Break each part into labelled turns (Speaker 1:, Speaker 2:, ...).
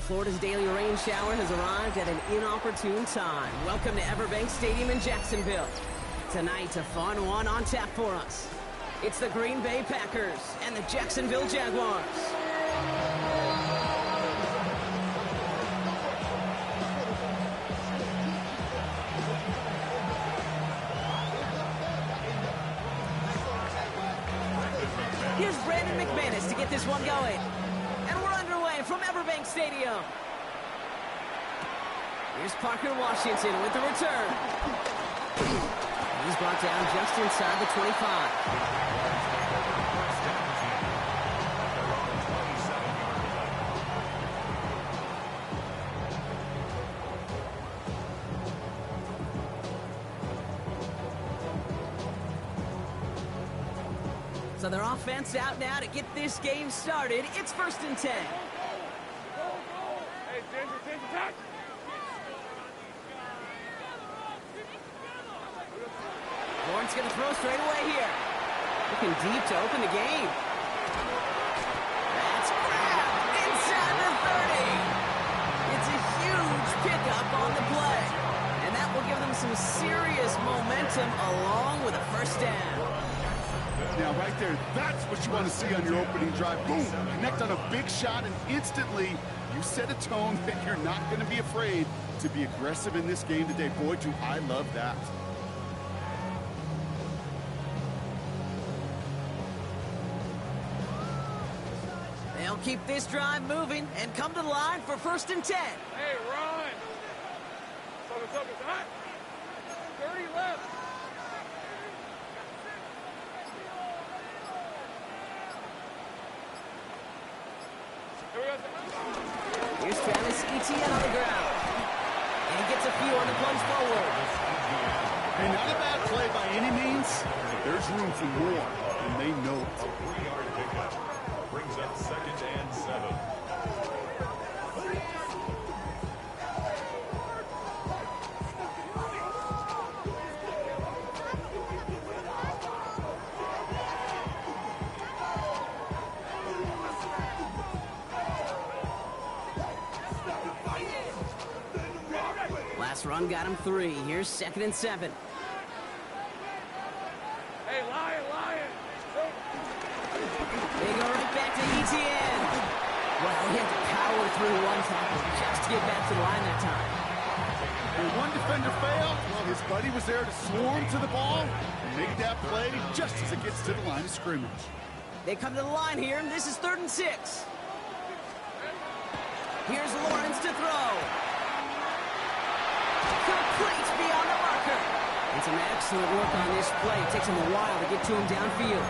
Speaker 1: Florida's daily rain shower has arrived at an inopportune time. Welcome to Everbank Stadium in Jacksonville. Tonight, a fun one on tap for us. It's the Green Bay Packers and the Jacksonville Jaguars. Here's Brandon McManus to get this one going. And we're underway from Everbank Stadium. Here's Parker Washington with the return. He's brought down just inside the 25. So their offense out now to get this game started. It's 1st and 10.
Speaker 2: Hey, Ginger, touch!
Speaker 1: Lawrence going to throw straight away here. Looking deep to open the game. That's grabbed inside the 30. It's a huge pickup on the play. And that will give them some serious momentum along with a first down.
Speaker 3: Now, right there, that's what you want to see on your opening drive. Boom! Connect on a big shot, and instantly you set a tone that you're not going to be afraid to be aggressive in this game today. Boy, do I love that.
Speaker 1: They'll keep this drive moving and come to the line for 1st and 10.
Speaker 2: Hey, run! Focus, hot! 30 left!
Speaker 1: Here's Travis Etienne on the ground. And he gets a few on the plunge forward.
Speaker 3: Hey, not a bad play by any means, but there's room for more, and they know it.
Speaker 4: A 3-yard pickup brings up 2nd and 7.
Speaker 1: Last run got him 3. Here's 2nd and 7.
Speaker 2: Hey, Lion!
Speaker 1: They go right back to Etienne. Well, he had to power through one tackle just to get back to the line that time.
Speaker 3: And one defender failed while his buddy was there to swarm to the ball and make that play just as it gets to the line of scrimmage.
Speaker 1: They come to the line here, and this is 3rd and 6. Here's Lawrence to throw. Complete beyond the marker. And some excellent work on this play. It takes him a while to get to him downfield.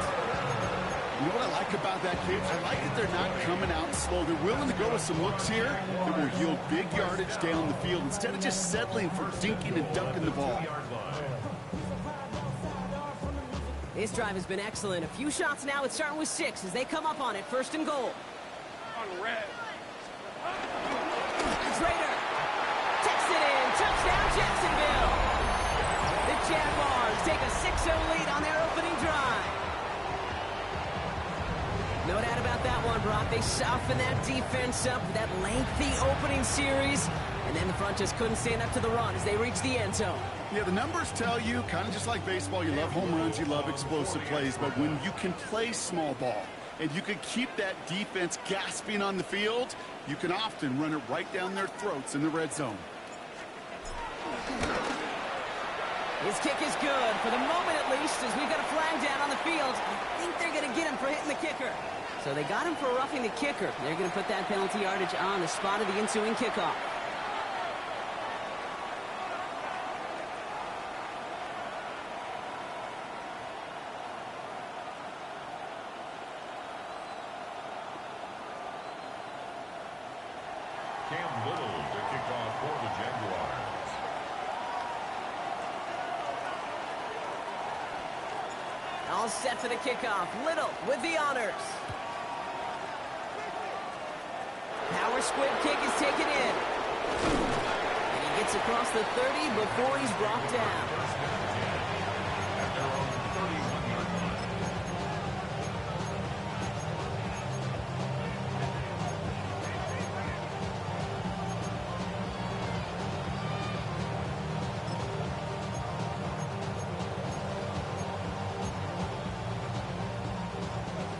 Speaker 3: You know what I like about that, kid? I like that they're not coming out slow. They're willing to go with some looks here that will yield big yardage down the field instead of just settling for dinking and dunking the ball.
Speaker 1: This drive has been excellent. A few shots now. It's starting with 6 as they come up on it. 1st and goal.
Speaker 2: On red.
Speaker 1: Trader takes it in. Touchdown, Jacksonville. The Jaguars take a 6-0 lead on their opening drive. No doubt about that one, Brock. They softened that defense up with that lengthy opening series, and then the front just couldn't stand up to the run as they reached the end zone.
Speaker 3: Yeah, the numbers tell you, kind of just like baseball, you love home runs, you love explosive plays, but when you can play small ball and you can keep that defense gasping on the field, you can often run it right down their throats in the red zone.
Speaker 1: His kick is good, for the moment at least, as we've got a flag down on the field. I think they're going to get him for hitting the kicker. So they got him for roughing the kicker. They're going to put that penalty yardage on the spot of the ensuing kickoff.
Speaker 4: Cam Little to kick off for the Jaguars.
Speaker 1: All set for the kickoff. Little with the honors. Power squib kick is taken in. And he gets across the 30 before he's brought down.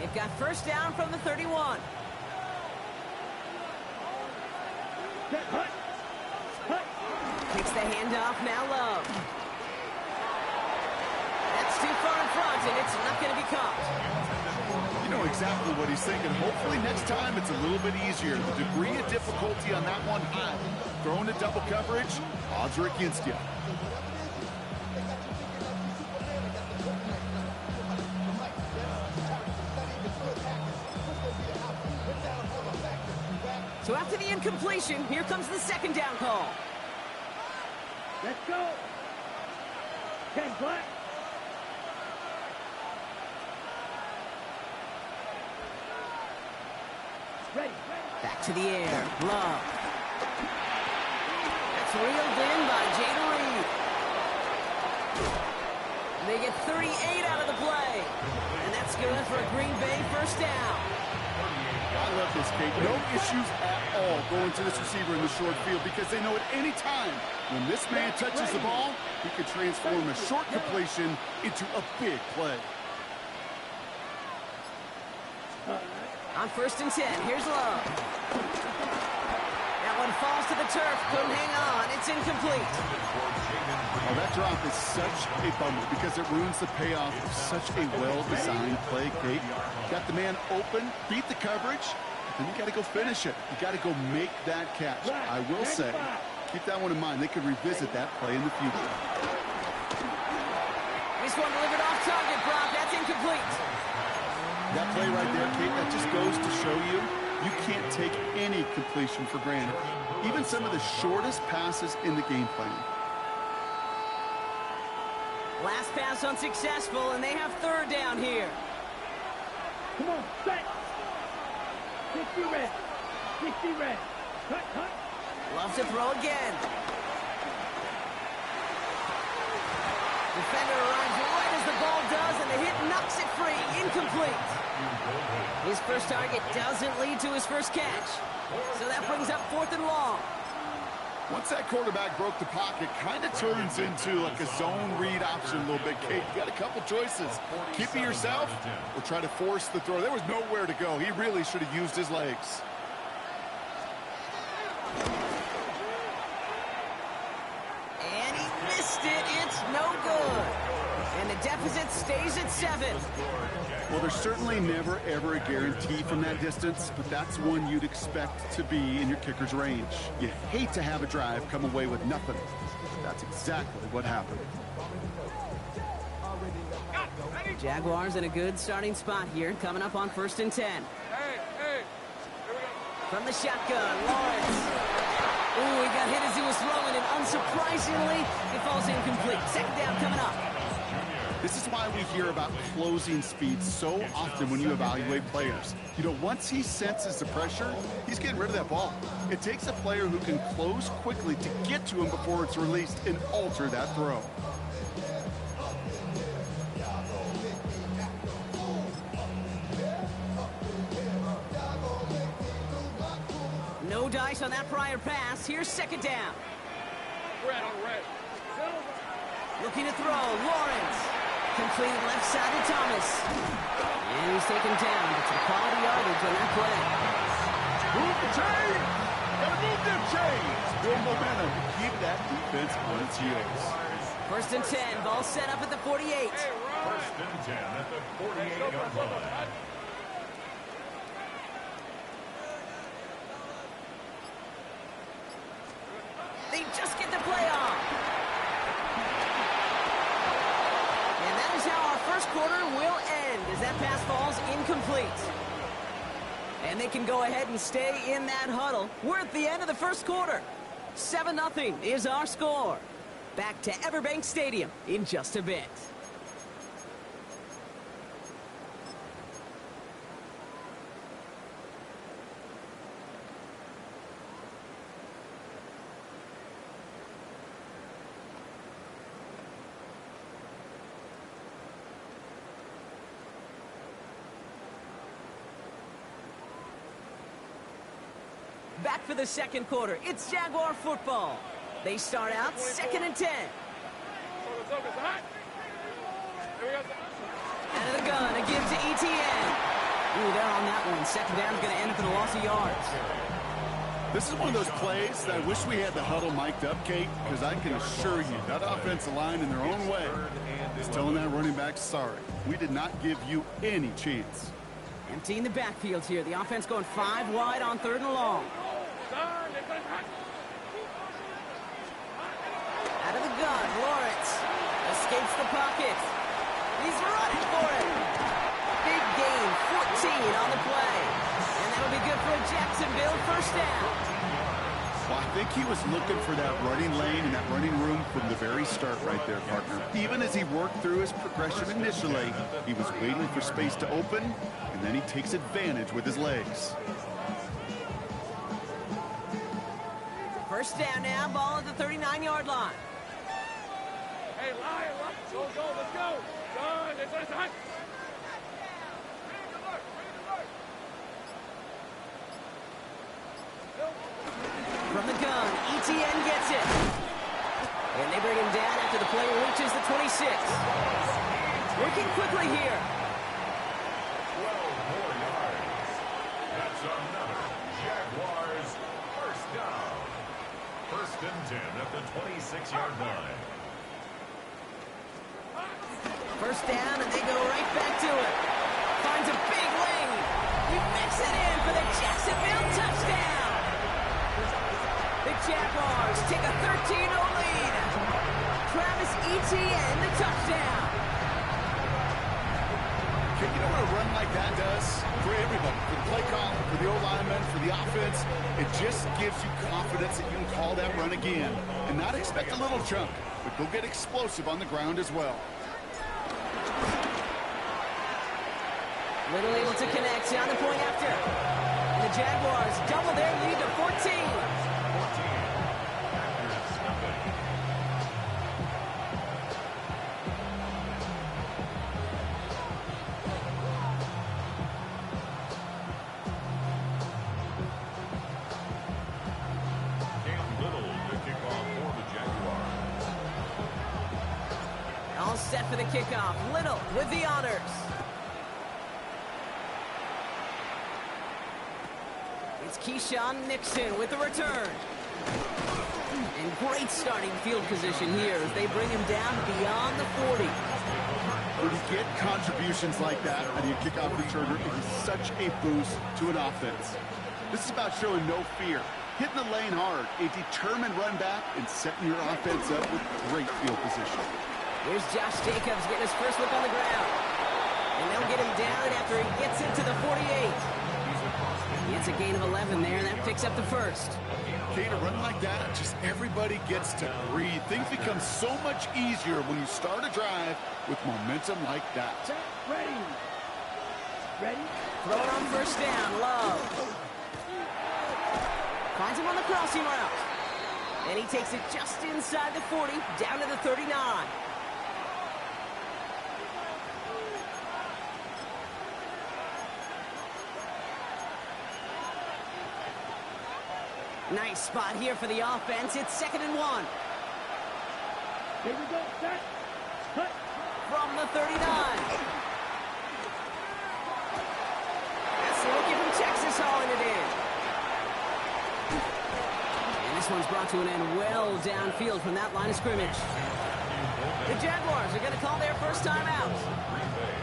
Speaker 1: They've got first down from the 31. Takes the handoff, now Love. That's too far in front, and it's not going to be caught.
Speaker 3: You know exactly what he's thinking. Hopefully next time it's a little bit easier. The degree of difficulty on that one high. Throwing to double coverage, odds are against you.
Speaker 1: So after the incompletion, here comes the second down call.
Speaker 2: Let's go. Okay, black. Ready.
Speaker 1: Back to the air. Love. That's reeled in by Jaden Reed. They get 38 out of the play. And that's good for a Green Bay first down.
Speaker 3: I love this, Kate. No issues at all going to this receiver in the short field because they know at any time when this man touches the ball, he could transform a short completion into a big play.
Speaker 1: On first and 10, here's Love. That one falls to the turf. Couldn't hang on. It's incomplete.
Speaker 3: Oh, that drop is such a bummer because it ruins the payoff of such a well-designed play, Kate. Got the man open, beat the coverage, then you got to go finish it. You got to go make that catch. I will say, keep that one in mind. They could revisit that play in the future.
Speaker 1: This one delivered off target, Brock. That's incomplete.
Speaker 3: That play right there, Kate, that just goes to show you, you can't take any completion for granted. Even some of the shortest passes in the game plan.
Speaker 1: Last pass unsuccessful, and they have third down here.
Speaker 2: Come on, set. 60 red. 60 red. Cut, cut.
Speaker 1: Loves to throw again. Defender arrives right as the ball does, and the hit knocks it free. Incomplete. His first target doesn't lead to his first catch. So that brings up 4th and long.
Speaker 3: Once that quarterback broke the pocket, kind of turns into like a zone read option a little bit, Kate. You got a couple choices. Keep it yourself or try to force the throw. There was nowhere to go. He really should have used his legs.
Speaker 1: And he missed it. It's no good. And the deficit stays at 7.
Speaker 3: Well, there's certainly never, ever a guarantee from that distance, but that's one you'd expect to be in your kicker's range. You hate to have a drive come away with nothing. That's exactly what happened.
Speaker 1: Jaguars in a good starting spot here, coming up on 1st and 10.
Speaker 2: Hey, here we go.
Speaker 1: From the shotgun, Lawrence. Ooh, he got hit as he was throwing, and unsurprisingly, it falls incomplete. Second down coming up.
Speaker 3: This is why we hear about closing speed so often when you evaluate players. You know, once he senses the pressure, he's getting rid of that ball. It takes a player who can close quickly to get to him before it's released and alter that throw.
Speaker 1: No dice on that prior pass. Here's second down.
Speaker 2: Red on red.
Speaker 1: Looking to throw, Lawrence. Completed left side to Thomas. And he's taken down. It's a quality yardage on that play.
Speaker 3: Move the chains! Gotta move them chains! Build momentum. Keep that defense on its heels.
Speaker 1: 1st and 10. Ball set up at the 48.
Speaker 2: Hey, run.
Speaker 4: First and 10 at the 48-yard line.
Speaker 1: They just get the play off. And that is how our first quarter will end as that pass falls incomplete. And they can go ahead and stay in that huddle. We're at the end of the first quarter. 7-0 is our score. Back to Everbank Stadium in just a bit. Back for the second quarter. It's Jaguar football. They start out 2nd and 10.
Speaker 2: Focus, hot. Here we go.
Speaker 1: Out of the gun, a give to ETN. Ooh, they're on that one. Second down's going to end up in a loss of yards.
Speaker 3: This is one of those plays that I wish we had the huddle mic'd up, Kate, because I can assure you that offensive line in their own way is telling that running back, sorry, we did not give you any chance.
Speaker 1: Empty in the backfield here. The offense going 5 wide on 3rd and long. Out of the gun, Lawrence escapes the pocket. He's running for it. Big gain, 14 on the play. And that'll be good for a Jacksonville first down.
Speaker 3: Well, I think he was looking for that running lane and that running room from the very start right there, partner. Even as he worked through his progression initially, he was waiting for space to open, and then he takes advantage with his legs.
Speaker 1: First down now, ball at the 39-yard line.
Speaker 2: Hey, Lion, let's go, let's go. Done, it's hot.
Speaker 1: From the gun, ETN gets it. And they bring him down after the player reaches the 26. Working quickly here.
Speaker 4: 12 more yards. That's another Jaguars first down. 1st and 10 at the 26-yard line.
Speaker 1: First down, and they go right back to it. Finds a big lane. He makes it in for the Jacksonville touchdown. The Jaguars take a 13-0 lead. Travis Etienne, the touchdown.
Speaker 3: You know what a run like that does for everybody, for the play caller, for the O-lineman, for the offense? It just gives you confidence that you can call that run again and not expect a little chunk, but go get explosive on the ground as well.
Speaker 1: Little able to connect on the point after. And the Jaguars double their lead to 14. All set for the kickoff. Little with the honors. It's Keyshawn Nixon with the return. And great starting field position here as they bring him down beyond the 40.
Speaker 3: When you get contributions like that on your kickoff returner, it is such a boost to an offense. This is about showing no fear, hitting the lane hard, a determined run back, and setting your offense up with great field position.
Speaker 1: Here's Josh Jacobs getting his first look on the ground. And they'll get him down after he gets into the 48. He gets a gain of 11 there, and that picks up the first.
Speaker 3: Kate, a run like that, just everybody gets to breathe. Things become so much easier when you start a drive with momentum like that.
Speaker 2: Ready. Ready.
Speaker 1: Throw it on first down, Love. Finds him on the crossing route. And he takes it just inside the 40, down to the 39. Nice spot here for the offense. It's 2nd and 1.
Speaker 2: Here we go. Set. Cut.
Speaker 1: From the 39. That's the rookie from Texas hauling it in. And this one's brought to an end well downfield from that line of scrimmage. The Jaguars are going to call their first time out.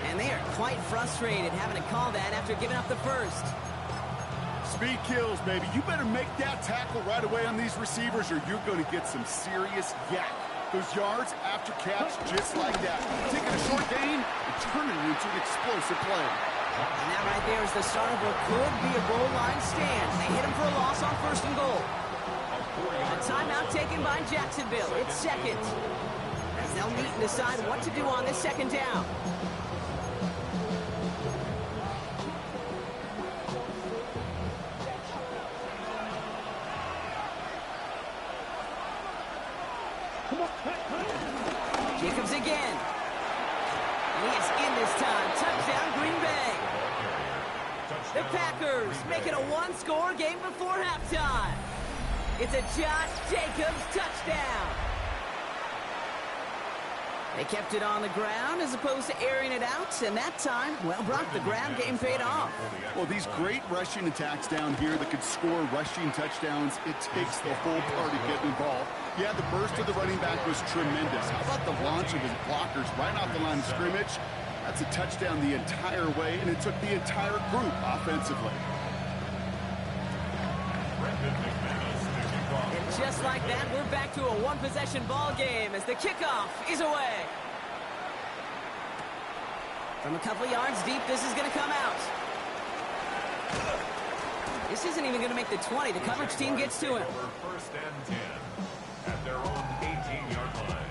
Speaker 1: And they are quite frustrated having to call that after giving up the first.
Speaker 3: Speed kills, baby. You better make that tackle right away on these receivers or you're going to get some serious yak. Those yards after catch just like that. Taking a short gain and turning it into an explosive play.
Speaker 1: And that right there is the start of what could be a goal line stand. They hit him for a loss on 1st and goal. A timeout taken by Jacksonville. It's 2nd. As they'll meet and decide what to do on this 2nd down. Jacobs again. And he is in this time. Touchdown, Green Bay. The Packers make it a one-score game before halftime. It's a Josh Jacobs touchdown. They kept it on the ground as opposed to airing it out, and that time, well, Brock, the ground game paid off.
Speaker 3: Well, these great rushing attacks down here that could score rushing touchdowns, it takes the whole party getting involved. Yeah, the burst of the running back was tremendous. How about the launch of his blockers right off the line of scrimmage? That's a touchdown the entire way, and it took the entire group offensively.
Speaker 1: And just like that, we're back to a one-possession ball game as the kickoff is away. From a couple yards deep, this is going to come out. This isn't even going to make the 20. The coverage team gets to him.
Speaker 4: First and 10 at their own 18-yard line.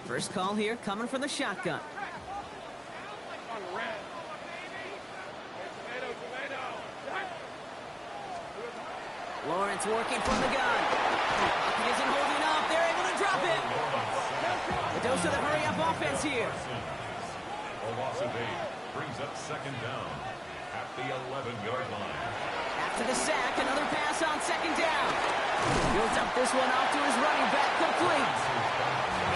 Speaker 1: First call here coming from the shotgun. Lawrence working from the gun. He isn't holding up. They're able to drop it. The dose of the hurry-up offense here.
Speaker 4: A loss of 8 brings up second down at the 11-yard line.
Speaker 1: After the sack, another pass on second down. Builds up this one off to his running back, complete.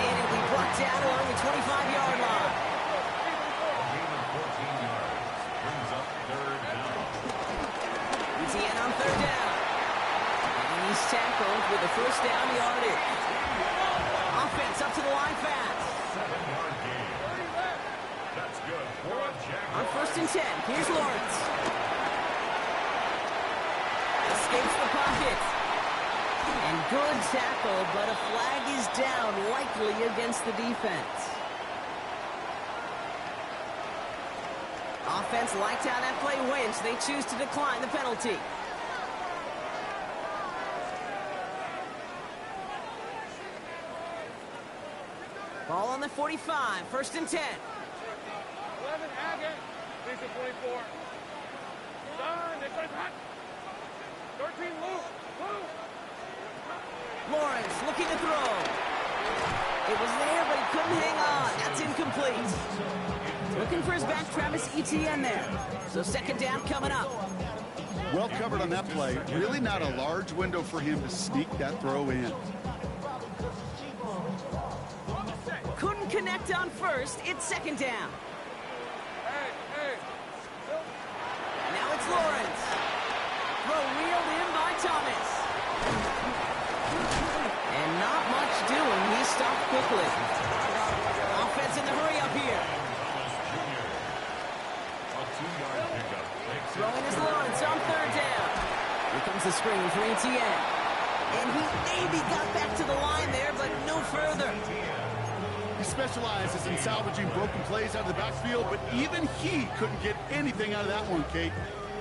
Speaker 1: And it'll be brought down along the 25-yard line.
Speaker 4: A gain of 14 yards brings up third down.
Speaker 1: ETN on third down. And he's tackled with the first down yardage. Offense up to the line fast.
Speaker 4: 7-yard gain. That's good for a Jaguar.
Speaker 1: On first and 10, here's Lawrence. Escapes the pocket. And good tackle, but a flag is down, likely against the defense. Offense liked how that play went, so they choose to decline the penalty. Ball on the 45, first and 10.
Speaker 2: 11 Agate. These are 24. Done. They're going to cut. 13 Luke. Luke.
Speaker 1: Lawrence looking to throw. It was there, but he couldn't hang on. That's incomplete. Looking for his back, Travis Etienne there. So second down coming up.
Speaker 3: Well covered on that play. Really not a large window for him to sneak that throw in.
Speaker 1: Couldn't connect on first. It's second down.
Speaker 2: Hey.
Speaker 1: Now it's Lawrence. Throw wheeled in by Thomas. And not much doing. He stopped quickly. Offense in the hurry up here.
Speaker 4: A 2-yard pickup.
Speaker 1: Throwing is Lawrence on third down. Here comes the screen for Etienne. And he maybe got back to the line there, but no further.
Speaker 3: He specializes in salvaging broken plays out of the backfield, but even he couldn't get anything out of that one, Kate.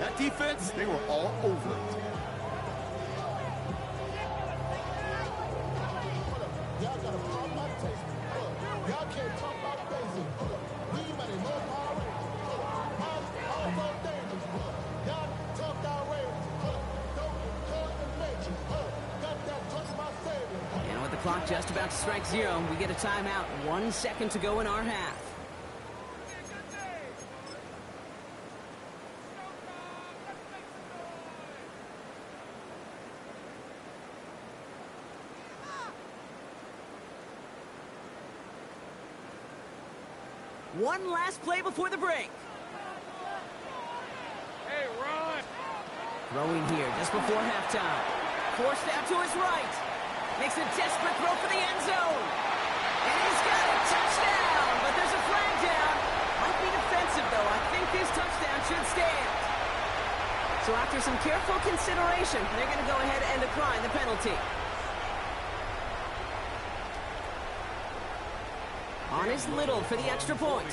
Speaker 3: That defense, they were all over it.
Speaker 1: And with the clock just about to strike 0, we get a timeout. 1 second to go in our half. One last play before the break.
Speaker 2: Hey, run.
Speaker 1: Throwing here just before halftime. Forced out to his right. Makes a desperate throw for the end zone. And he's got a touchdown, but there's a flag down. Might be defensive, though. I think this touchdown should stand. So after some careful consideration, they're going to go ahead and decline the penalty. On is Little for the extra point.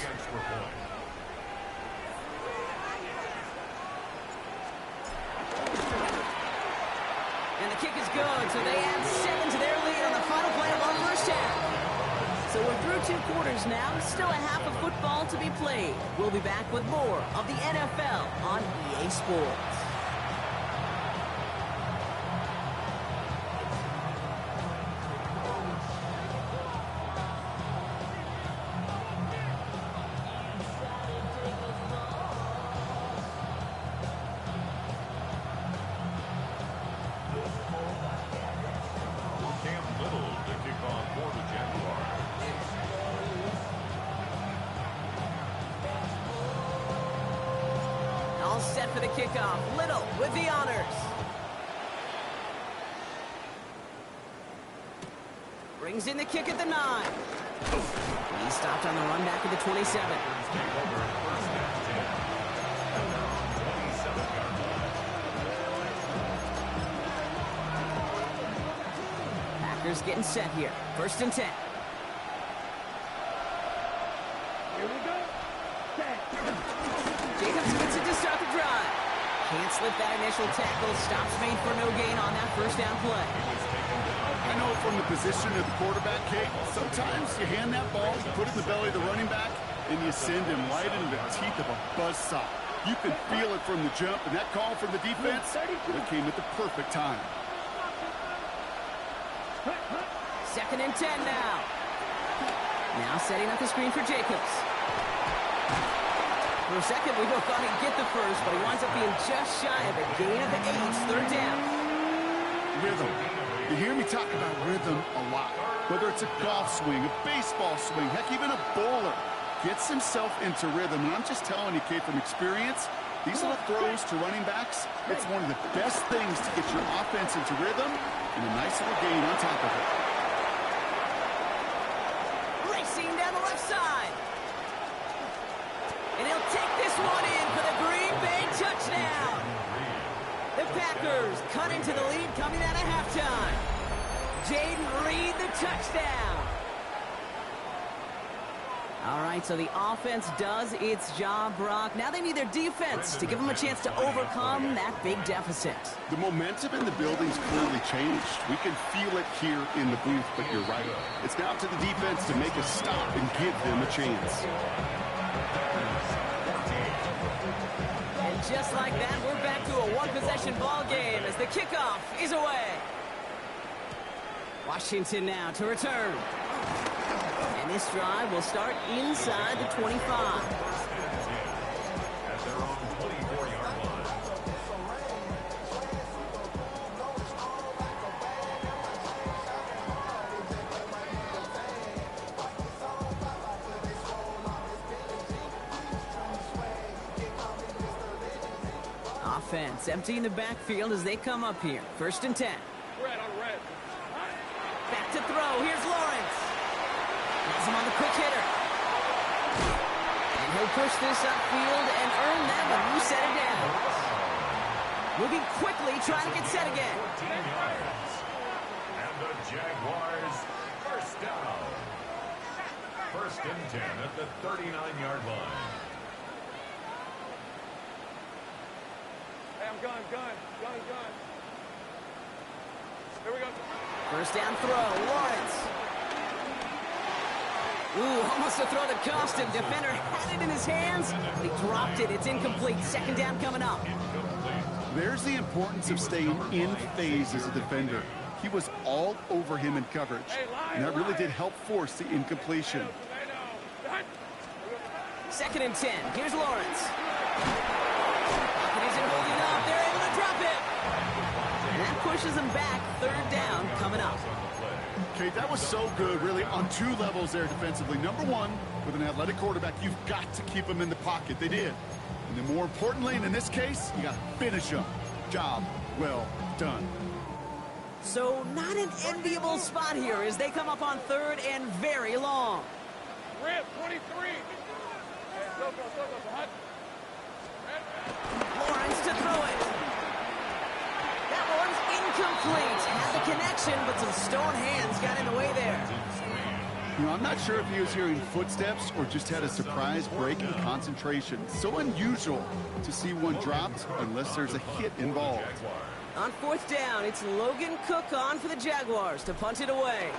Speaker 1: And the kick is good, so they add 7 to their lead on the final play of our first half. So we're through 2 quarters now. Still a half of football to be played. We'll be back with more of the NFL on EA Sports. All set for the kickoff. Little with the honors. Brings in the kick at the 9. He stopped on the run back at the 27. Packers getting set here. 1st and 10.
Speaker 2: Here we go.
Speaker 1: Jacobs gets it to start the drive. Can't slip that initial tackle. Stops made for no gain on that 1st down play.
Speaker 3: I know from the position of the quarterback, Kate, sometimes you hand that ball, you put it in the belly of the running back, and you send him right into the teeth of a buzzsaw. You can feel it from the jump, and that call from the defense, it came at the perfect time.
Speaker 1: 2nd and 10 now. Now setting up the screen for Jacobs. For a second, we both thought he'd get the first, but he winds up being just shy of a gain of 8. 3rd down.
Speaker 3: Rhythm. You hear me talk about rhythm a lot. Whether it's a golf swing, a baseball swing, heck, even a bowler gets himself into rhythm. And I'm just telling you, Kate, from experience, these little throws to running backs, it's one of the best things to get your offense into rhythm and a nice little gain on top of it.
Speaker 1: Racing down the left side. And he'll take this one in for the Green Bay touchdown. The Packers cut into the lead coming out of halftime. Jaden Reed, the touchdown. All right, so the offense does its job, Brock. Now they need their defense to give them a chance to overcome that big deficit.
Speaker 3: The momentum in the building's clearly changed. We can feel it here in the booth, but you're right. It's now up to the defense to make a stop and give them a chance.
Speaker 1: And just like that, we're back to a one-possession ball game as the kickoff is away. Washington now to return. And this drive will start inside the 25.
Speaker 4: At their own 24-yard line.
Speaker 1: Offense emptying the backfield as they come up here. 1st and 10.
Speaker 2: Red on red.
Speaker 1: Back to throw. Here's Lawrence. Has him on the quick hitter. And he'll push this upfield and earn them a new set of downs. Moving quickly, trying to get set again.
Speaker 4: 14 yards. And the Jaguars, 1st down. 1st and 10 at the 39-yard line.
Speaker 2: Hey, I'm gun. Here we go.
Speaker 1: 1st down throw. Lawrence. Ooh, almost a throw that cost him. Defender had it in his hands, but he dropped it. It's incomplete. 2nd down coming up.
Speaker 3: There's the importance of staying in phase as a defender. He was all over him in coverage, and that really did help force the incompletion.
Speaker 1: 2nd and 10. Here's Lawrence. Pocket isn't holding up. They're able to drop it. And that pushes them back. 3rd down coming up.
Speaker 3: Okay, that was so good, really, on 2 levels there defensively. Number 1, with an athletic quarterback, you've got to keep him in the pocket. They did. And then more importantly, and in this case, you got to finish him. Job well done.
Speaker 1: So not an enviable spot here as they come up on 3rd and very long.
Speaker 2: Red 23. Hey, go. Hut.
Speaker 1: Lawrence to throw it. That one's incomplete. Had the connection, but some stone hands got in the way there.
Speaker 3: You know, I'm not sure if he was hearing footsteps or just had a surprise break in concentration. So unusual to see one dropped unless there's a hit involved.
Speaker 1: On 4th down, it's Logan Cook on for the Jaguars to punt it away.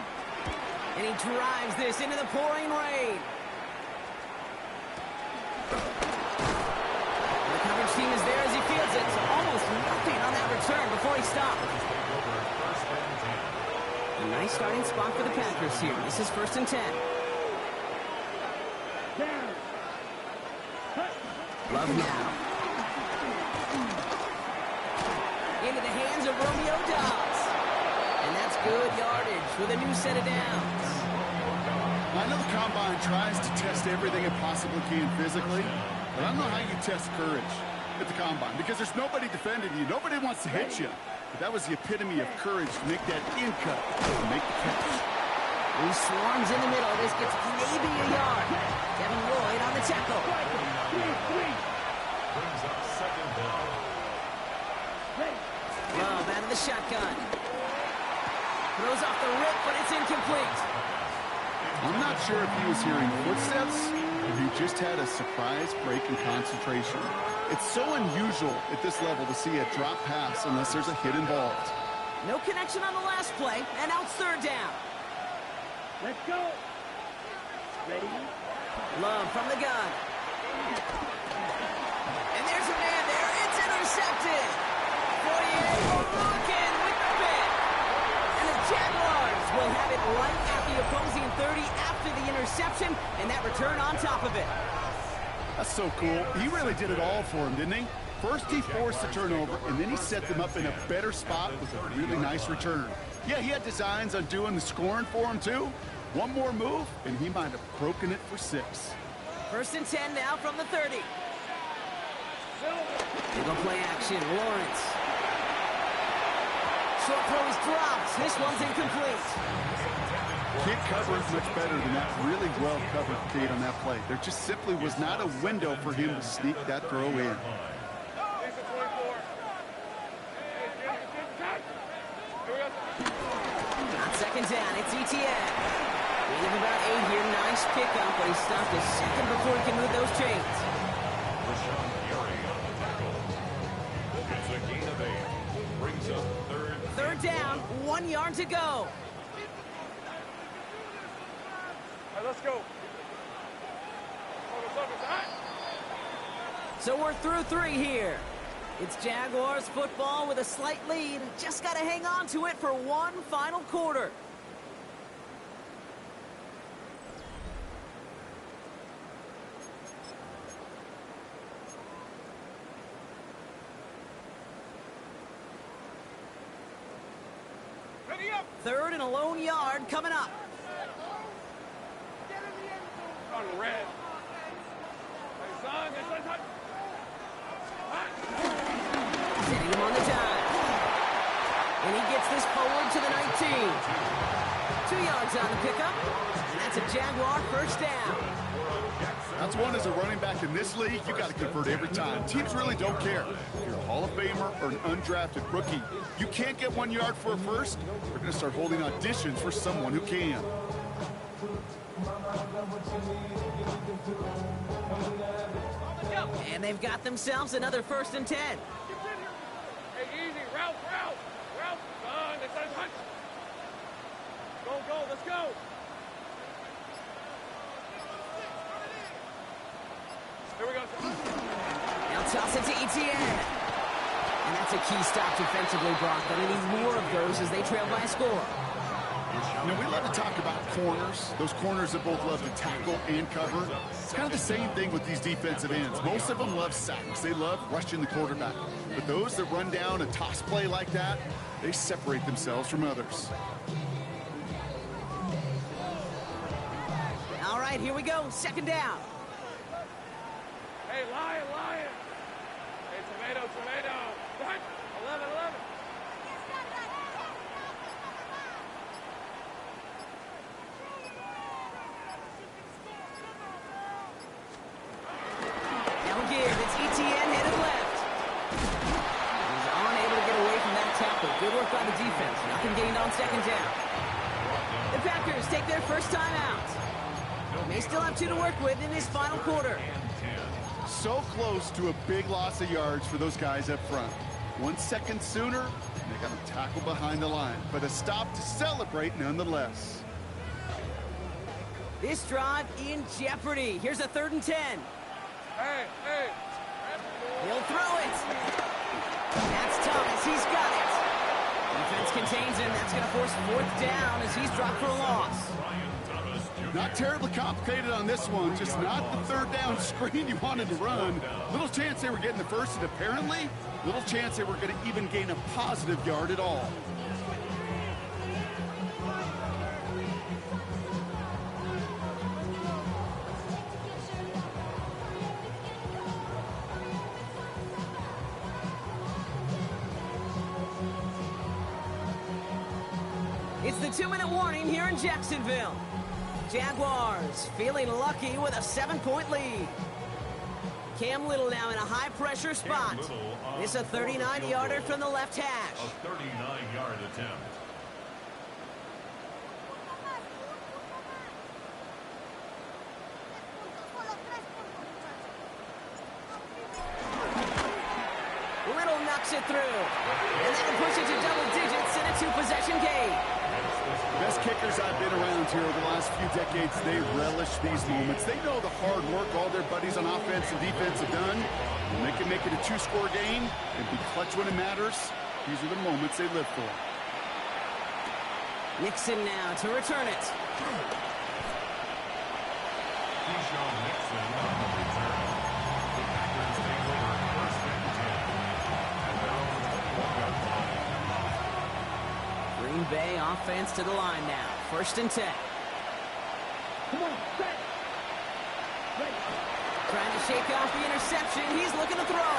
Speaker 1: And he drives this into the pouring rain. The coverage team is there as he fields it. So almost nothing on that return before he stopped. A nice starting spot for the Packers here. This is 1st and 10. Love now. Into the hands of Romeo Doubs. And that's good yardage with a new set of downs.
Speaker 3: I know the Combine tries to test everything it possibly can physically, but I don't know how you test courage at the Combine because there's nobody defending you. Nobody wants to hit you. But that was the epitome of courage to make that in cut and make the catch.
Speaker 1: He swarms in the middle. This gets maybe a yard. Devin Lloyd on the tackle.
Speaker 4: Brings up 2nd down.
Speaker 1: Love out of the shotgun. Throws off the rip, but it's incomplete.
Speaker 3: I'm not sure if he was hearing footsteps or he just had a surprise break in concentration. It's so unusual at this level to see a drop pass unless there's a hit involved.
Speaker 1: No connection on the last play, and now it's 3rd down.
Speaker 2: Let's go. Ready?
Speaker 1: Love from the gun. And there's a man there. It's intercepted. Fourier looking with the pick. And the Jaguars will have it right at the opposing 30 after the interception, and that return on top of it.
Speaker 3: That's so cool. He really did it all for him, didn't he? First he forced the turnover, and then he set them up in a better spot with a really nice return. Yeah, he had designs on doing the scoring for him, too. One more move, and he might have broken it for 6.
Speaker 1: 1st and 10 now from the 30. They go play action. Lawrence. Short throw is dropped. This one's incomplete.
Speaker 3: Can't cover it much better than that really well-covered Cade on that play. There just simply was not a window for him to sneak that throw in.
Speaker 2: On
Speaker 1: 2nd down, it's Etienne. Gain of about 8 here. Nice pickup, but he stopped a second before he can move those chains.
Speaker 4: Rashawn Gary on the tackle. It's a gain of 8. Brings up
Speaker 1: 3rd down, 1 yard to go.
Speaker 2: All right, let's go. Focus, hot.
Speaker 1: So we're through 3 here. It's Jaguars football with a slight lead. Just got to hang on to it for one final quarter.
Speaker 2: Ready up.
Speaker 1: 3rd and a lone yard coming up.
Speaker 2: On red. Hey, son, this one's hot.
Speaker 1: Setting him on the dime. And he gets this forward to the 19. 2 yards on the pickup. And that's a Jaguar 1st down.
Speaker 3: That's one as a running back in this league, you got to convert every time. Teams really don't care. If you're a Hall of Famer or an undrafted rookie, you can't get 1 yard for a first. We're going to start holding auditions for someone who can.
Speaker 1: And they've got themselves another 1st and 10.
Speaker 2: Hey, easy. Route. Son, this one's hot. Go, let's go. Here we go.
Speaker 1: Now toss it to Etienne. And that's a key stop defensively, Brock. But they need more of those as they trail by a score.
Speaker 3: You know, we love to talk about corners, those corners that both love to tackle and cover. It's kind of the same thing with these defensive ends. Most of them love sacks. They love rushing the quarterback. But those that run down a toss play like that, they separate themselves from others.
Speaker 1: All right, here we go. 2nd down.
Speaker 2: Hey, lion. Hey, tomato. Right. 11.
Speaker 1: Now give. It's Etienne headed left. He's unable to get away from that tackle. Good work by the defense. Nothing gained on 2nd down. The Packers take their first time out. They still have 2 to work with in this final quarter.
Speaker 3: So close to a big loss of yards for those guys up front. 1 second sooner, and they got a tackle behind the line. But a stop to celebrate nonetheless.
Speaker 1: This drive in jeopardy. Here's a 3rd and 10.
Speaker 2: Hey, hey.
Speaker 1: He'll throw it. That's Thomas. He's got it. Defense contains him. That's going to force 4th down as he's dropped for a loss.
Speaker 3: Not terribly complicated on this one. Just not the 3rd down screen you wanted to run. Little chance they were getting the first, and apparently little chance they were going to even gain a positive yard at all.
Speaker 1: It's the 2-minute warning here in Jacksonville. Jaguars feeling lucky with a 7-point lead. Cam Little now in a high-pressure spot. It's a 39-yarder from the left hash.
Speaker 4: A 39-yard attempt.
Speaker 1: Little knocks it through. And that'll push it to double digits in a 2-possession game.
Speaker 3: Best kickers I've been around here over the last few decades, they relish these moments. They know the hard work all their buddies on offense and defense have done. When they can make it a 2-score game and be clutch when it matters, these are the moments they live for.
Speaker 1: Nixon now to return it.
Speaker 4: Keyshawn Nixon on the return. The Packers take over 1st and 10. And their own 21-yard line.
Speaker 1: Green Bay offense to the line now. 1st and 10.
Speaker 2: Come on, set. Ready.
Speaker 1: Trying to shake off the interception. He's looking to throw.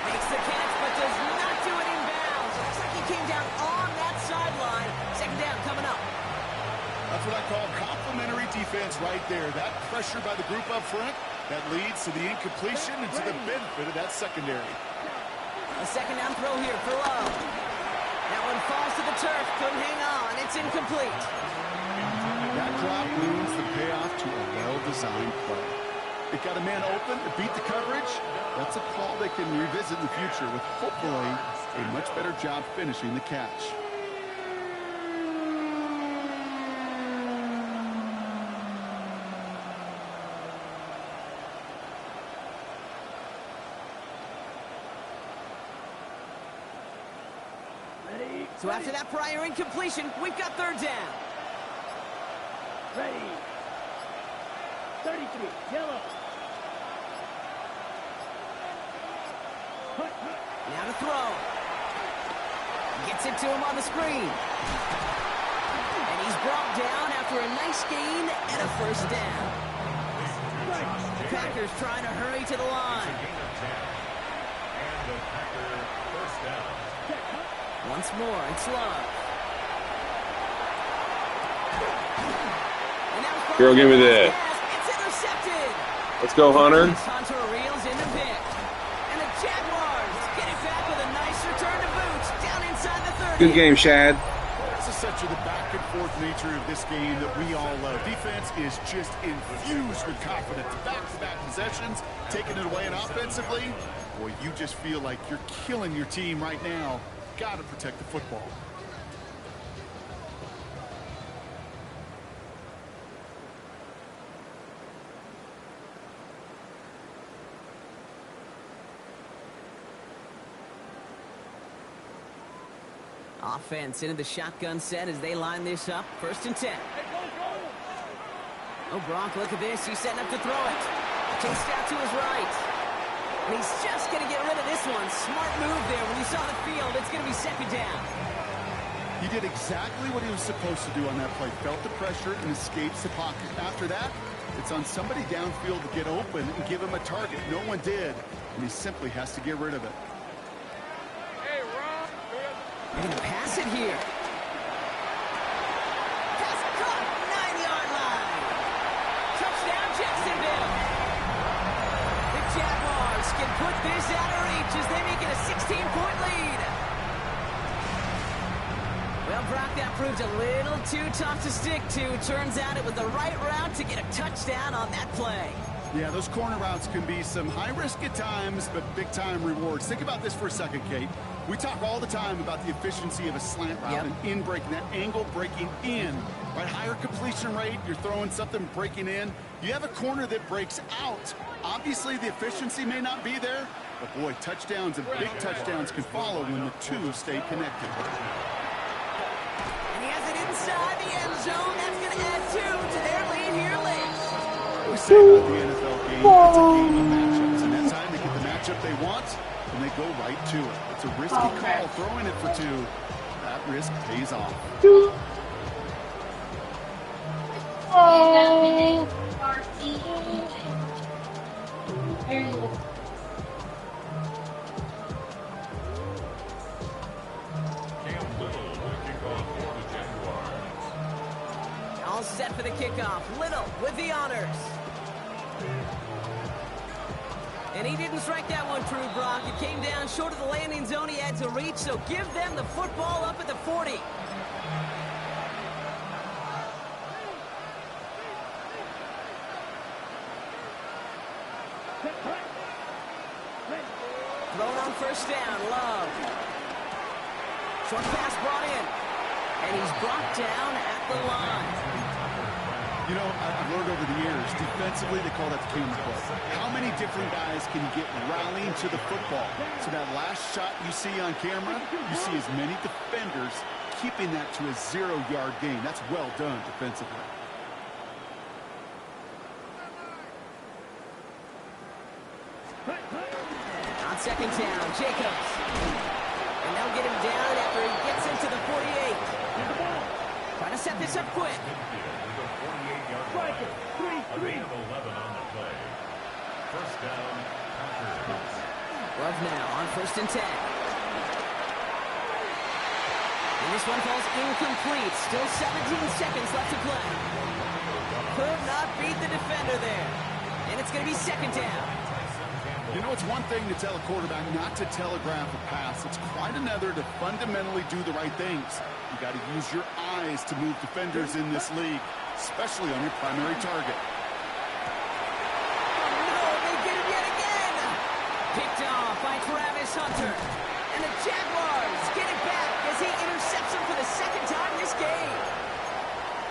Speaker 1: Makes the catch, but does not do it in bounds. Looks like he came down on that sideline. 2nd down coming up.
Speaker 3: That's what I call complimentary defense right there. That pressure by the group up front, that leads to the incompletion and to the benefit of that secondary.
Speaker 1: A 2nd down throw here for Love. That one falls to the turf. Couldn't hang on. It's incomplete.
Speaker 3: That drop ruins the payoff to a well-designed play. It got a man open to beat the coverage. That's a call they can revisit in the future with, hopefully, a much better job finishing the catch.
Speaker 1: So after that prior incompletion, we've got 3rd down.
Speaker 2: Ready. 33, yellow.
Speaker 1: Now to throw. Gets it to him on the screen. And he's brought down after a nice gain and a 1st down. The Packers trying to hurry to the line.
Speaker 4: And the Packer 1st down.
Speaker 1: Once more, it's Love.
Speaker 5: Girl, give me that.
Speaker 1: It's intercepted.
Speaker 5: Let's go, Hunter.
Speaker 1: Hunter reels in the pick. And the Jaguars get it back with a nice return to boot down inside the 30.
Speaker 5: Good game, Shad.
Speaker 3: That's essentially the back-and-forth nature of this game that we all love. Defense is just infused with confidence. Back-to-back possessions, taking it away, and offensively, boy, you just feel like you're killing your team right now. Got to protect the football.
Speaker 1: Offense into the shotgun set as they line this up. 1st and 10. Oh, Gronk, look at this. He's setting up to throw it. Chased out to his right. And he's just going to get rid of this one. Smart move there. When you saw the field, it's going to be 2nd down.
Speaker 3: He did exactly what he was supposed to do on that play. Felt the pressure and escapes the pocket. After that, it's on somebody downfield to get open and give him a target. No one did, and he simply has to get rid of it.
Speaker 2: Hey, Rob.
Speaker 1: They're going to pass it here. Pass caught. 9-yard line. Touchdown, Jacksonville. The Jaguars can put this out of reach as they make it a 16-point lead. Well, Brock, that proved a little too tough to stick to. Turns out it was the right route to get a touchdown on that play.
Speaker 3: Yeah, those corner routes can be some high risk at times, but big time rewards. Think about this for a second, Kate. We talk all the time about the efficiency of a slant route and in breaking, that angle breaking in. Right, higher completion rate, you're throwing something breaking in. You have a corner that breaks out. Obviously, the efficiency may not be there, but boy, touchdowns and big touchdowns can follow when the two stay connected.
Speaker 1: And he has it inside the end zone. That's going to add 2 to their lead here late.
Speaker 3: We say about the NFL game, it's a game of matchups, and that time they get the matchup they want, and they go right to it. It's a risky call, throwing it for 2. That risk pays off.
Speaker 1: All set for the kickoff. Little with the honors. And he didn't strike that one true, Brock. It came down short of the landing zone he had to reach, so give them the football up at the 40. Thrown on first down, Love. Short pass brought in. And he's brought down at the line.
Speaker 3: You know, I've learned over the years, defensively, they call that the camera play. How many different guys can you get rallying to the football? So that last shot you see on camera, you see as many defenders keeping that to a 0-yard gain. That's well done defensively.
Speaker 1: On second down, Jacobs. And they'll get him down after he gets into the 48. Trying to set this up quick.
Speaker 4: Striker, 3-3. 11 on the play. First down, Packers.
Speaker 1: Love now on first and 10. And this one falls incomplete. Still 17 seconds left to play. Could not beat the defender there. And it's going to be second down.
Speaker 3: You know, it's one thing to tell a quarterback not to telegraph a pass. It's quite another to fundamentally do the right things. You got to use your eyes to move defenders in this league, especially on your primary target.
Speaker 1: No, they get him yet again. Picked off by Travis Hunter. And the Jaguars get it back as he intercepts him for the second time this game.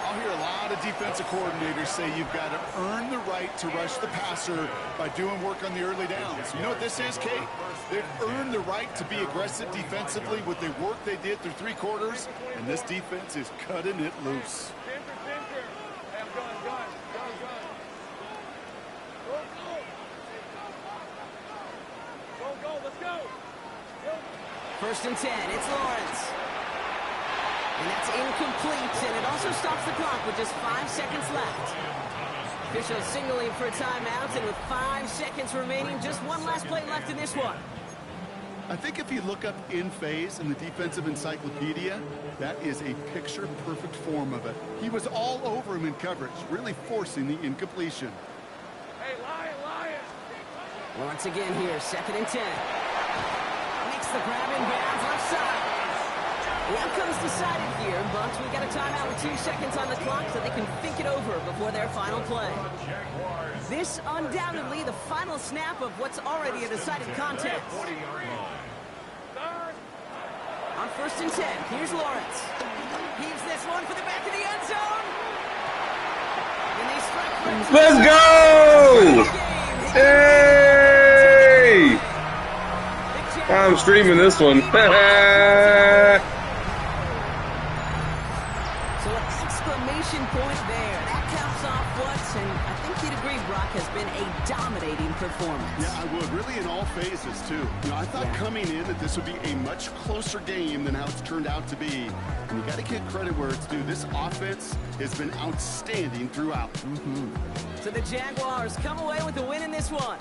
Speaker 3: I'll hear a lot of defensive coordinators say you've got to earn the right to rush the passer by doing work on the early downs. You know what this is, Kate? They've earned the right to be aggressive defensively with the work they did through 3 quarters, and this defense is cutting it loose.
Speaker 2: Center. Have gun. Go, let's go.
Speaker 1: First and 10, it's Lawrence. And that's incomplete, and it also stops the clock with just 5 seconds left. Officials signaling for a timeout, and with 5 seconds remaining, just one last play left in this one.
Speaker 3: I think if you look up in phase in the defensive encyclopedia, that is a picture-perfect form of it. He was all over him in coverage, really forcing the incompletion.
Speaker 2: Hey, Lion.
Speaker 1: Lawrence again here, second and 10. Makes the grab in bounds left side. The outcome's decided here, but we got a timeout with 2 seconds on the clock so they can think it over before their final play. This undoubtedly the final snap of what's already a decided contest. On first and 10, here's Lawrence. Heaves this one for the back of the end zone. And they strike for
Speaker 5: Let's go! Hey! I'm streaming this one.
Speaker 1: So an exclamation point there. That caps off what, and I think you'd agree, Brock, has been a dominating performance.
Speaker 3: Yeah, I would. Really in all phases, too. You know, I thought coming in that this would be a much closer game than how it's turned out to be. And you got to give credit where it's due. This offense has been outstanding throughout.
Speaker 1: So the Jaguars come away with the win in this one.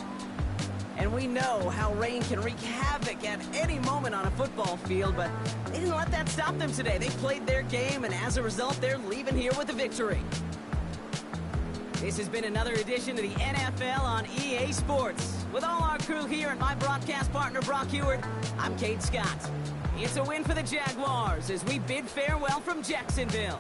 Speaker 1: And we know how rain can wreak havoc at any moment on a football field, but they didn't let that stop them today. They played their game, and as a result, they're leaving here with a victory. This has been another edition of the NFL on EA Sports. With all our crew here and my broadcast partner, Brock Heward, I'm Kate Scott. It's a win for the Jaguars as we bid farewell from Jacksonville.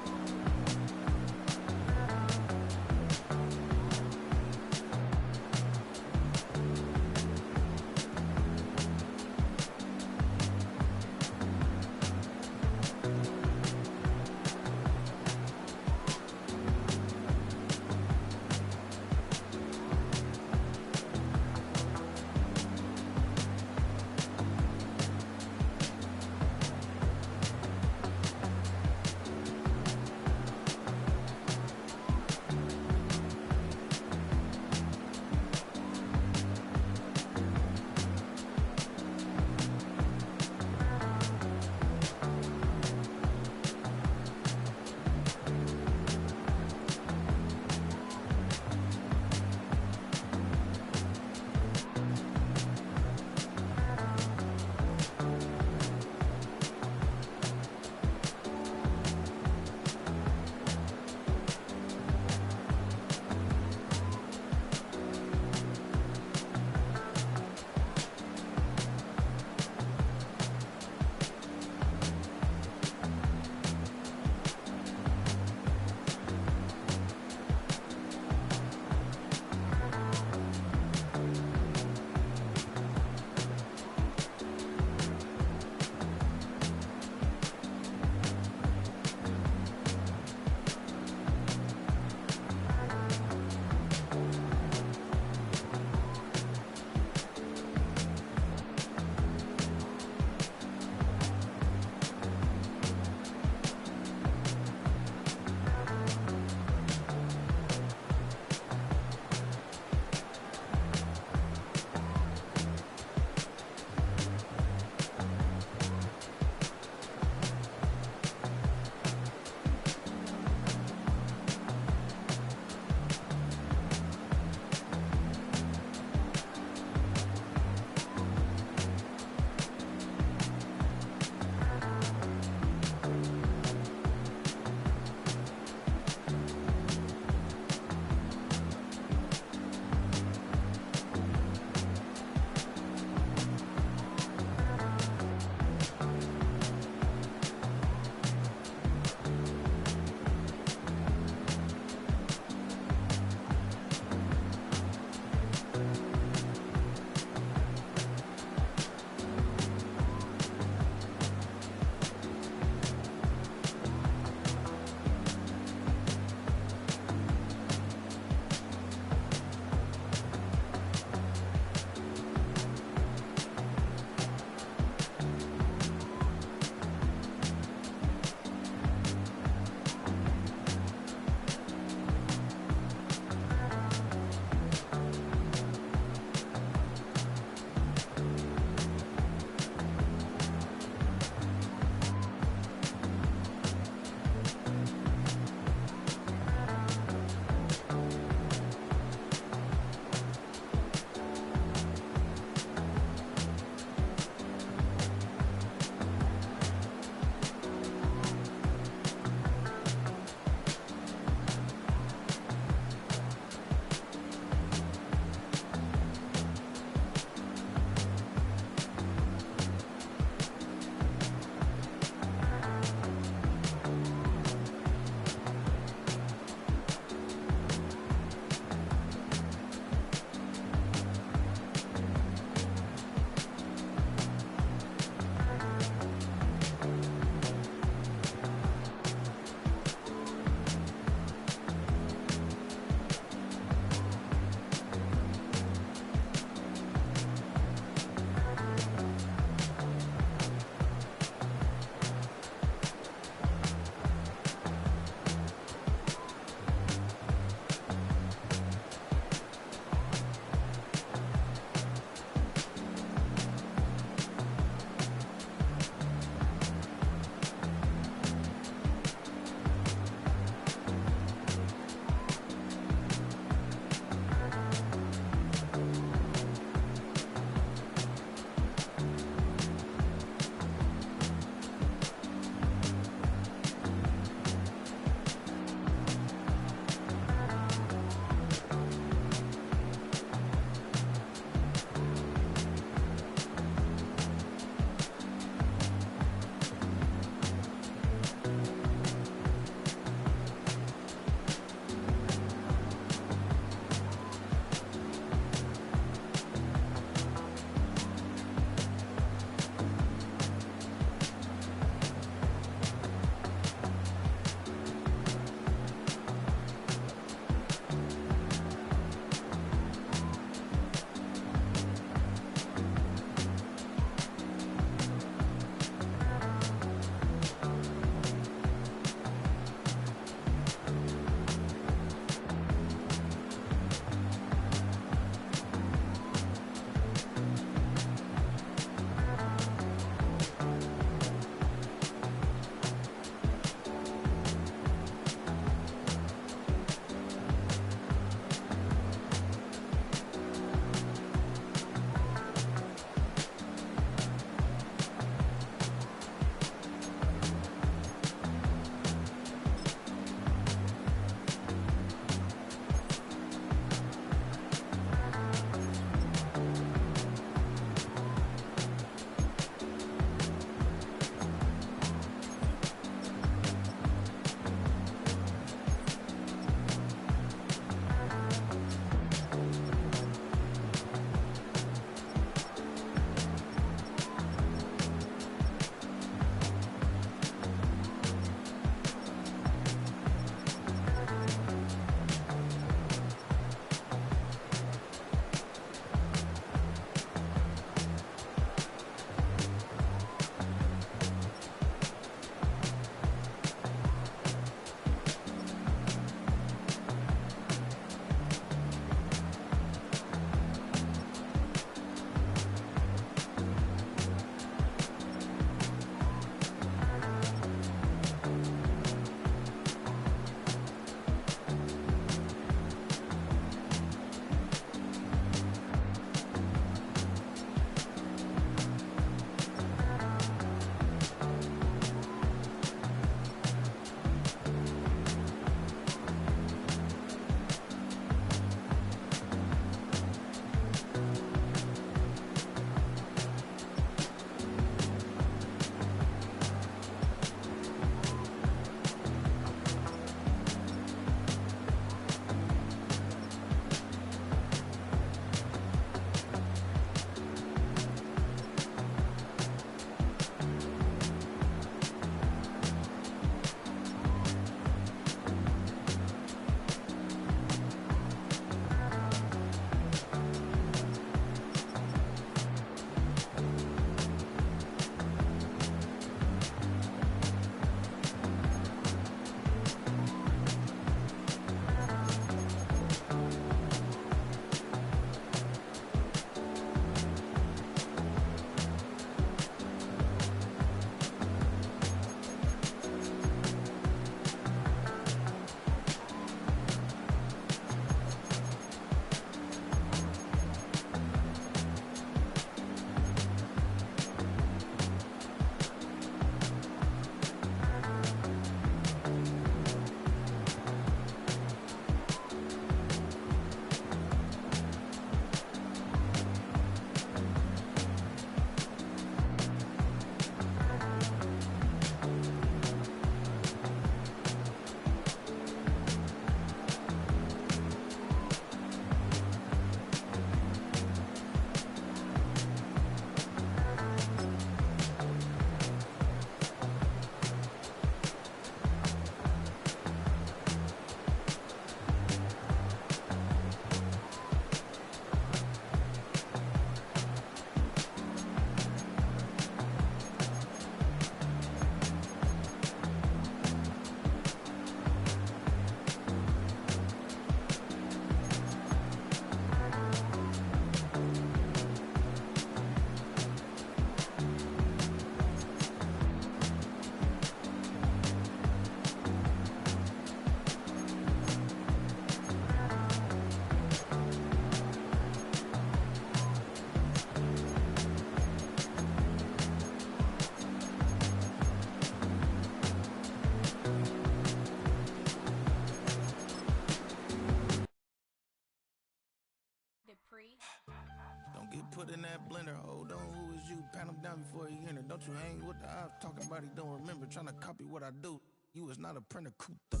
Speaker 6: put in that blender. Hold on, who is you? Pat him down before he enter. Don't you hang with the ops talking about he don't remember. Trying to copy what I do. You is not a printer, cooped up,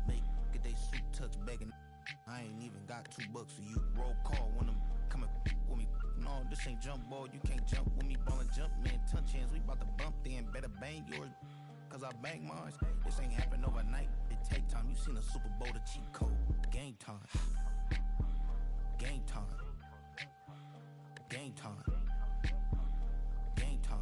Speaker 6: make get they suit tucks begging. I ain't even got $2 for you. Roll call when I'm coming with me. No, this ain't jump ball. You can't jump with me. Ballin' jump, man. Touch hands. We bout to bump then. Better bang yours, cause I bang mine. This ain't happen overnight. It take time. You seen a Super Bowl, the cheat code. Game time. Game time. Game time. Game time.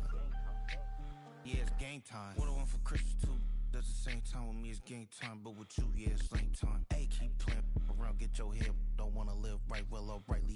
Speaker 6: Yeah, it's game time. What I want for Christmas too. Does the same time with me, it's game time. But with you, yeah, it's lame time. Hey, keep playing around, get your head. Don't wanna live right, well, alright, leave.